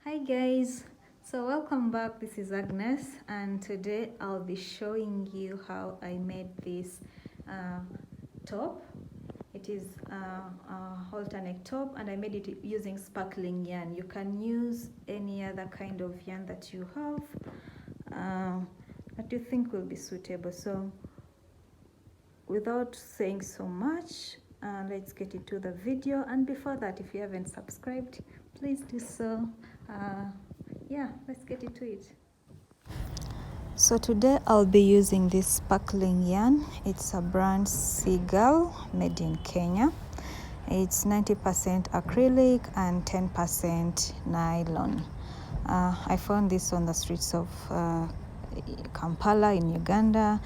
Hi guys, so welcome back. This is Agnes, and today I'll be showing you how I made this top. It is a halter neck top, and I made it using sparkling yarn. You can use any other kind of yarn that you have that you think will be suitable. So without saying so much, let's get into the video. And before that, if you haven't subscribed, please do so. Yeah, let's get into it. So today I'll be using this sparkling yarn. It's a brand Seagull, made in Kenya. It's 90% acrylic and 10% nylon. I found this on the streets of Kampala in Uganda.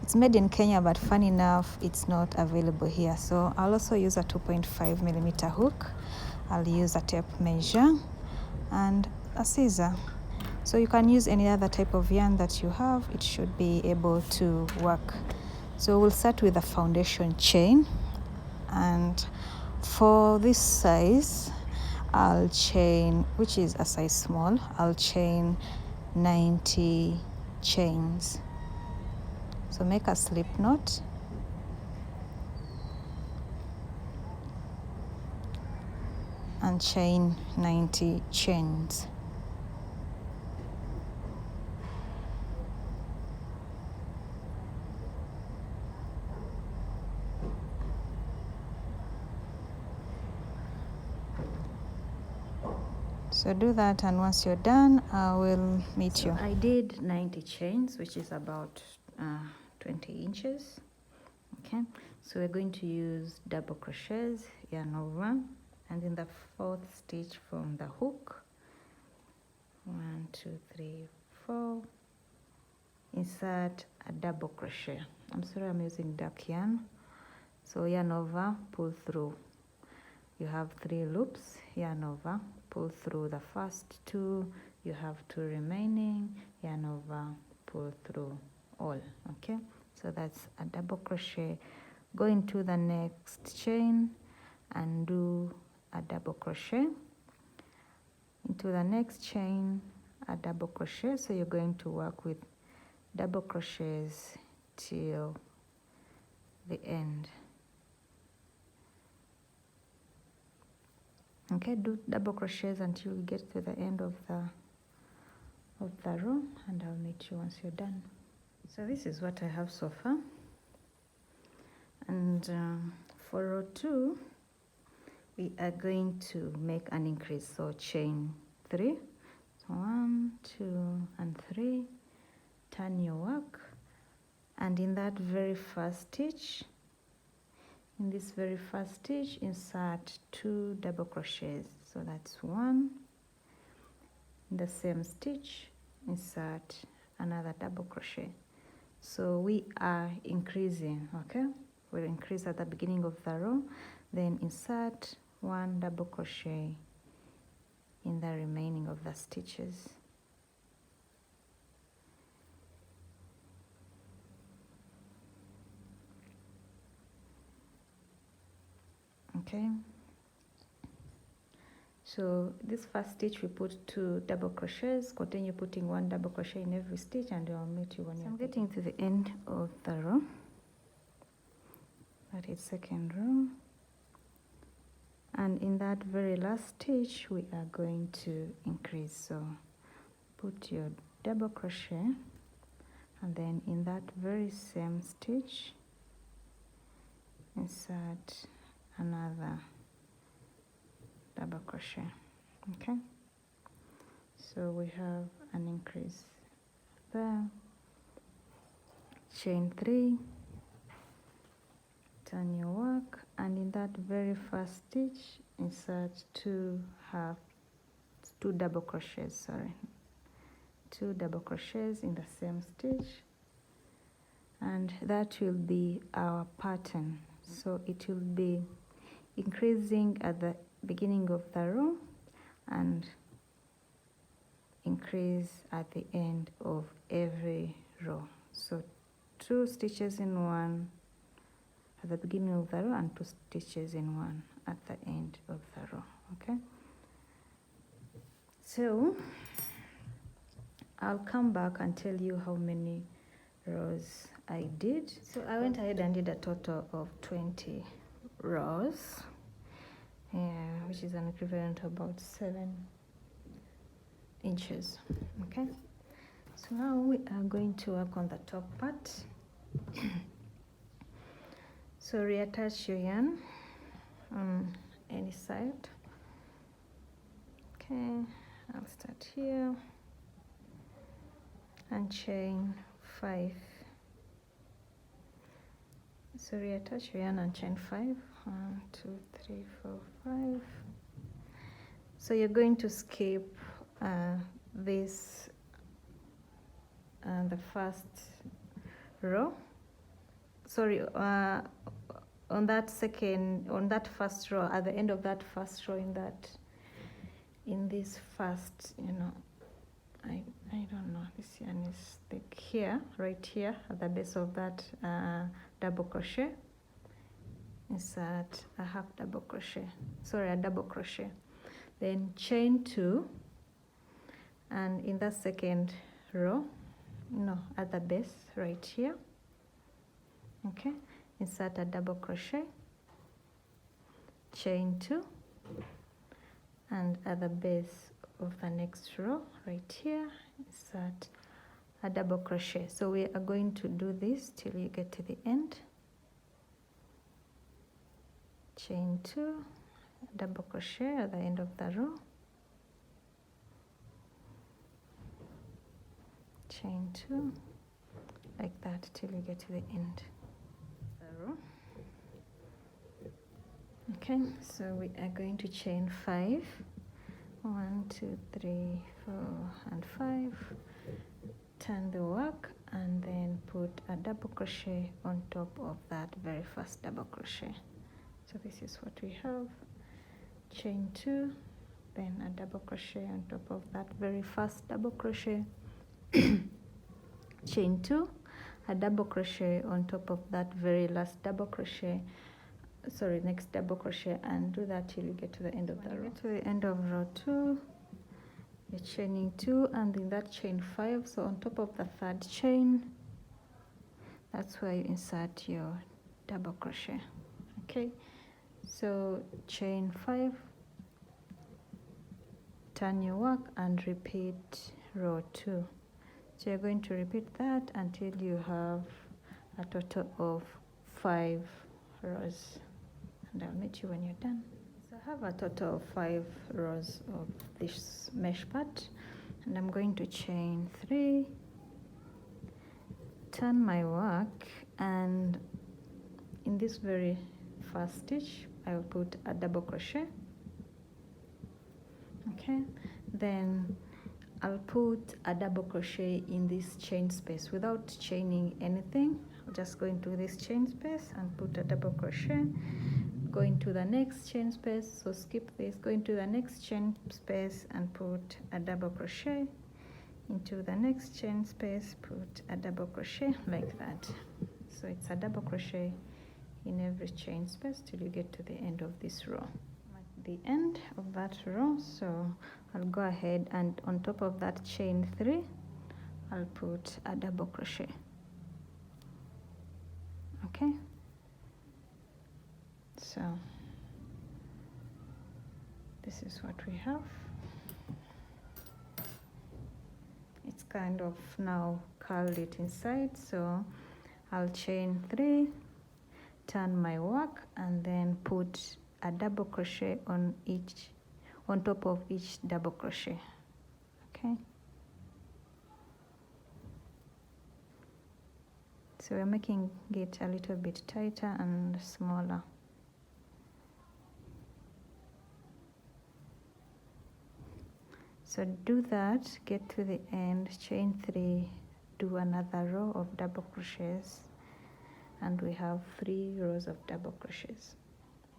It's made in Kenya, but funny enough, it's not available here. So I'll also use a 2.5 millimeter hook. I'll use a tape measure and a scissor. So you can use any other type of yarn that you have. It should be able to work. So we'll start with the foundation chain, and for this size I'll chain, which is a size small, I'll chain 90 chains. So make a slip knot and chain 90 chains. So do that, and once you're done, I will meet you. I did 90 chains, which is about 20 inches. Okay, so we're going to use double crochets, yarn over, and in the fourth stitch from the hook, 1 2 3 4, insert a double crochet. I'm sorry, I'm using dark yarn. So yarn over, pull through. You have 3 loops, yarn over, pull through the first 2, you have 2 remaining, yarn over, pull through all. Okay, so that's a double crochet. Go into the next chain and do a double crochet. Into the next chain, a double crochet. So you're going to work with double crochets till the end. Okay, do double crochets until you get to the end of the row, and I'll meet you once you're done. So this is what I have so far, and for row 2 we are going to make an increase. So chain 3, so 1 2 and 3, turn your work, and in that very first stitch, in this very first stitch, insert 2 double crochets. So that's 1. In the same stitch, insert another double crochet. So we are increasing. Okay, we'll increase at the beginning of the row, then insert 1 double crochet in the remaining of the stitches. Okay, so this first stitch we put 2 double crochets. Continue putting 1 double crochet in every stitch, and I'll meet you when you're getting to the end of the row. That is second row, and in that very last stitch we are going to increase. So put your double crochet, and then in that very same stitch insert another double crochet. Okay, so we have an increase there. Chain 3, turn your work, and in that very first stitch insert 2 double crochets, sorry, 2 double crochets in the same stitch, and that will be our pattern. So it will be increasing at the beginning of the row and increase at the end of every row. So 2 stitches in one at the beginning of the row and 2 stitches in one at the end of the row. Okay, So I'll come back and tell you how many rows I did. So I went ahead and did a total of 20 rows, which is an equivalent of about 7 inches. Okay, so now we are going to work on the top part. So reattach your yarn on any side. Okay, I'll start here and chain 5. So reattach your yarn and chain 5. 1, 2, 3, 4, 5. So you're going to skip this the first row. Sorry, on that first row, at the end of that first row, in this first, I don't know, this yarn is thick here, right here at the base of that double crochet. Insert a half double crochet, sorry, a double crochet, then chain 2, and in that second row, at the base right here, okay, insert a double crochet, chain 2, and at the base of the next row right here, insert a double crochet. So we are going to do this till you get to the end. Chain 2, double crochet at the end of the row, chain 2, like that till you get to the end of the row. Okay, so we are going to chain 5. 1, 2, 3, 4, and 5. Turn the work and then put a double crochet on top of that very first double crochet. So this is what we have. Chain 2, then a double crochet on top of that very first double crochet. Chain 2, a double crochet on top of that very last double crochet, sorry, next double crochet, and do that till you get to the end of the row. To the end of row 2, you're chaining 2, and in that chain 5, so on top of the third chain, that's where you insert your double crochet. Okay, so chain 5, turn your work and repeat row 2. So you're going to repeat that until you have a total of 5 rows, and I'll meet you when you're done. So I have a total of 5 rows of this mesh part, and I'm going to chain 3, turn my work, and in this very first stitch I will put a double crochet. Okay, then I'll put a double crochet in this chain space without chaining anything. I'll just go into this chain space and put a double crochet, go into the next chain space, so skip this, go into the next chain space and put a double crochet, into the next chain space, put a double crochet, like that. So it's a double crochet in every chain space till you get to the end of this row. At the end of that row, so I'll go ahead and on top of that chain 3, I'll put a double crochet. Okay, so this is what we have. It's kind of now curled it inside, so I'll chain 3, turn my work, and then put a double crochet on top of each double crochet. Okay, so we're making it a little bit tighter and smaller. So do that, get to the end, chain 3, do another row of double crochets, and we have 3 rows of double crochets.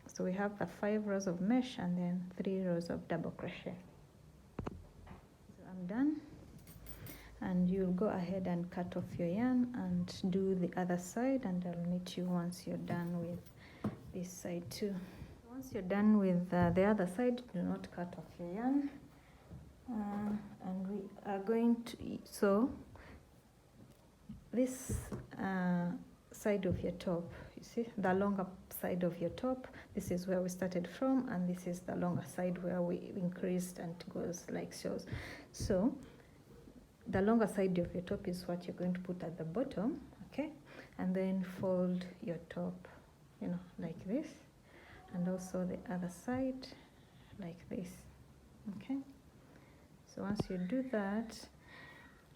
So we have the 5 rows of mesh and then 3 rows of double crochet. So I'm done, and you'll go ahead and cut off your yarn and do the other side, and I'll meet you once you're done with this side too. Once you're done with the other side, do not cut off your yarn. and we are going to, so this side of your top, you see the longer side of your top, this is where we started from, and this is the longer side where we increased, and it goes like so. So the longer side of your top is what you're going to put at the bottom, okay? And then fold your top, you know, like this, and also the other side like this, okay? So once you do that,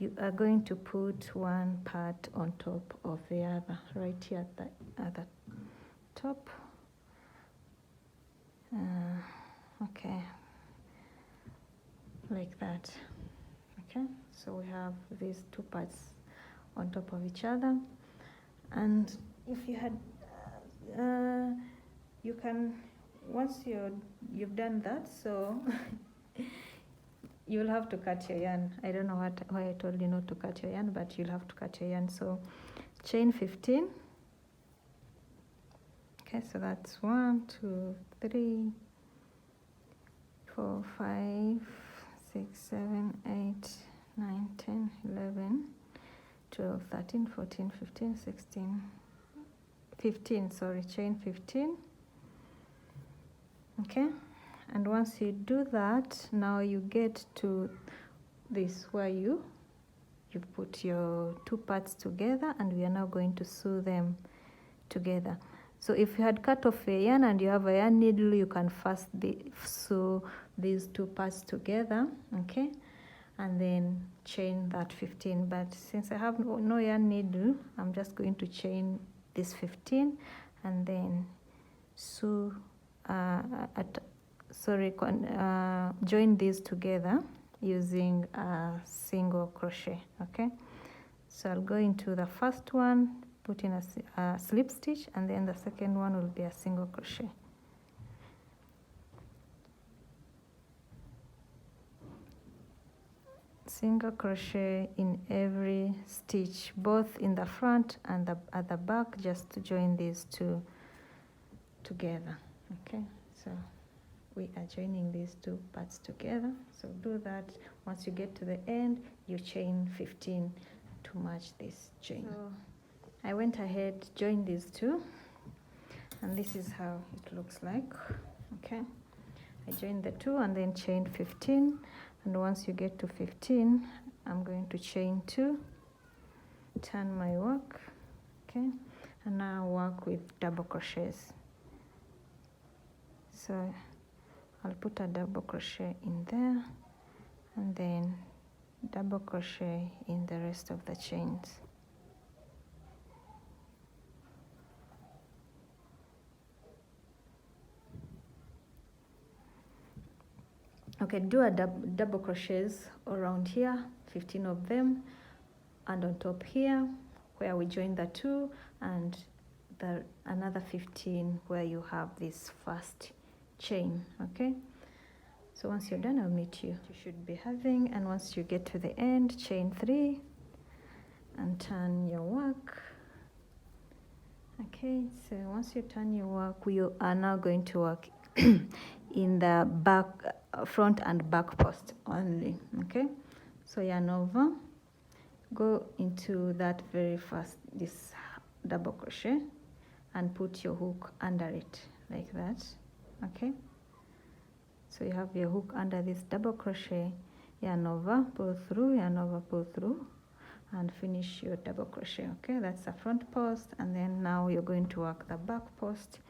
you are going to put one part on top of the other, right here at the other top. Okay, like that. Okay, so we have these two parts on top of each other, and if you had, you can, once you've done that, so you'll have to cut your yarn. I don't know why I told you not to cut your yarn, but you'll have to cut your yarn. So chain 15. Okay, so that's 1, 2, 3, 4, 5, 6, 7, 8, 9, 10, 11, 12, 13, 14, 15, 16, 15, sorry, chain 15. Okay, and once you do that, now you get to this where you put your two parts together, and we are now going to sew them together. So if you had cut off a yarn and you have a yarn needle, you can first sew these two parts together, okay, and then chain that 15. But since I have no yarn needle, I'm just going to chain this 15 and then sew join these together using a single crochet. Okay, so I'll go into the first one, put in a slip stitch, and then the second one will be a single crochet. Single crochet in every stitch, both in the front and at the back, just to join these two together. Okay, so we are joining these two parts together. So do that. Once you get to the end, you chain 15 to match this chain. So I went ahead, joined these two, and this is how it looks like. Okay, I joined the two and then chained 15, and once you get to 15, I'm going to chain 2, turn my work, okay, and now work with double crochets. So I'll put a double crochet in there, and then double crochet in the rest of the chains. Okay, do a double crochets around here, 15 of them, and on top here where we join the two, and another 15 where you have this first chain. Okay, so once you're done, I'll meet you. You should be having, and once you get to the end, chain 3 and turn your work. Okay, so once you turn your work, we are now going to work in the back, front and back post only. Okay, so yarn over, go into that very first, this double crochet, and put your hook under it like that. Okay, so you have your hook under this double crochet, yarn over, pull through, yarn over, pull through, and finish your double crochet. Okay, that's the front post, and then now you're going to work the back post.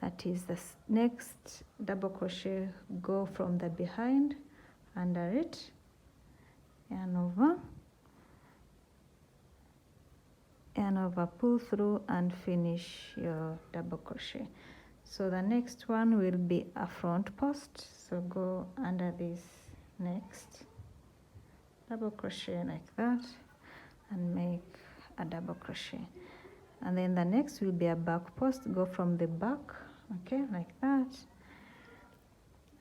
That is the next double crochet, go from the behind, under it, yarn over, pull through, and finish your double crochet. So the next one will be a front post, so go under this next double crochet like that and make a double crochet, and then the next will be a back post, go from the back, okay, like that,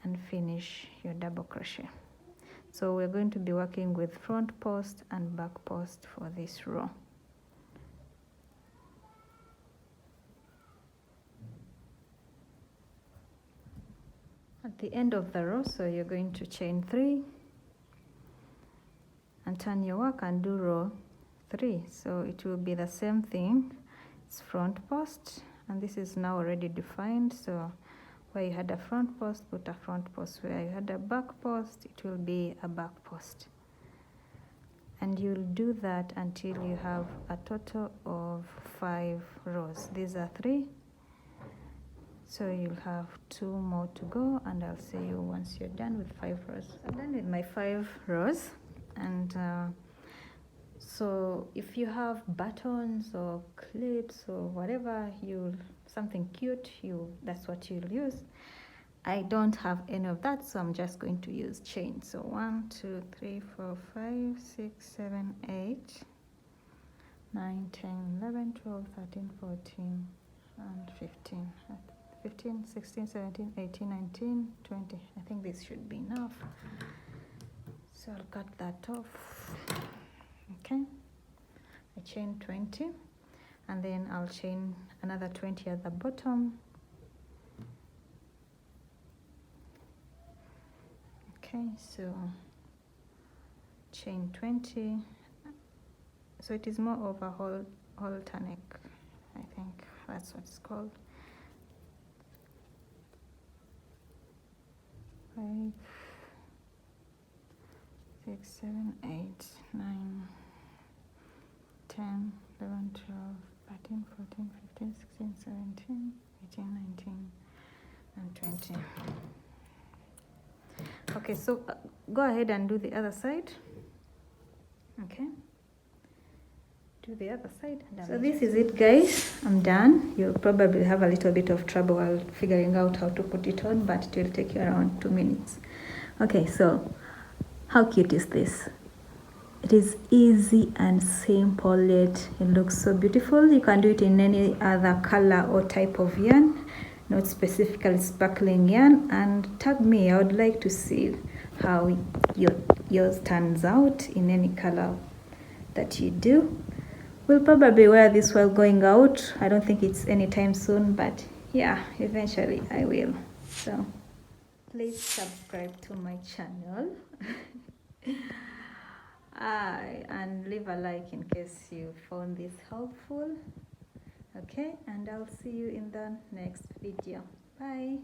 and finish your double crochet. So we're going to be working with front post and back post for this row. At the end of the row, so you're going to chain 3 and turn your work and do row 3. So it will be the same thing. It's front post, and this is now already defined. So where you had a front post, put a front post. Where you had a back post, it will be a back post. And you'll do that until you have a total of 5 rows. These are 3. So you'll have 2 more to go, and I'll see you once you're done with 5 rows. I'm done with my 5 rows, and so if you have buttons or clips or whatever, something cute, that's what you'll use. I don't have any of that, so I'm just going to use chain. So 1, 2, 3, 4, 5, 6, 7, 8, 9, 10, 11, 12, 13, 14, and 15. 15, 16, 17, 18, 19, 20. I think this should be enough. So I'll cut that off. Okay. I chain 20, and then I'll chain another 20 at the bottom. Okay, so chain 20. So it is more of a halter neck. I think that's what it's called. 5, 6, 7, 8, 9, 10, 11, 12, 13, 14, 15, 16, 17, 18, 19, and 20. Okay, so go ahead and do the other side. Okay, do the other side. So this is it, guys. I'm done. You'll probably have a little bit of trouble while figuring out how to put it on, but it will take you around 2 minutes. Okay, so how cute is this? It is easy and simple, yet it looks so beautiful. You can do it in any other color or type of yarn, not specifically sparkling yarn. And tag me, I would like to see how yours turns out in any color that you do. We'll probably wear this while going out. I don't think it's anytime soon, but yeah, eventually I will. So please subscribe to my channel. And leave a like in case you found this helpful. Okay, and I'll see you in the next video. Bye.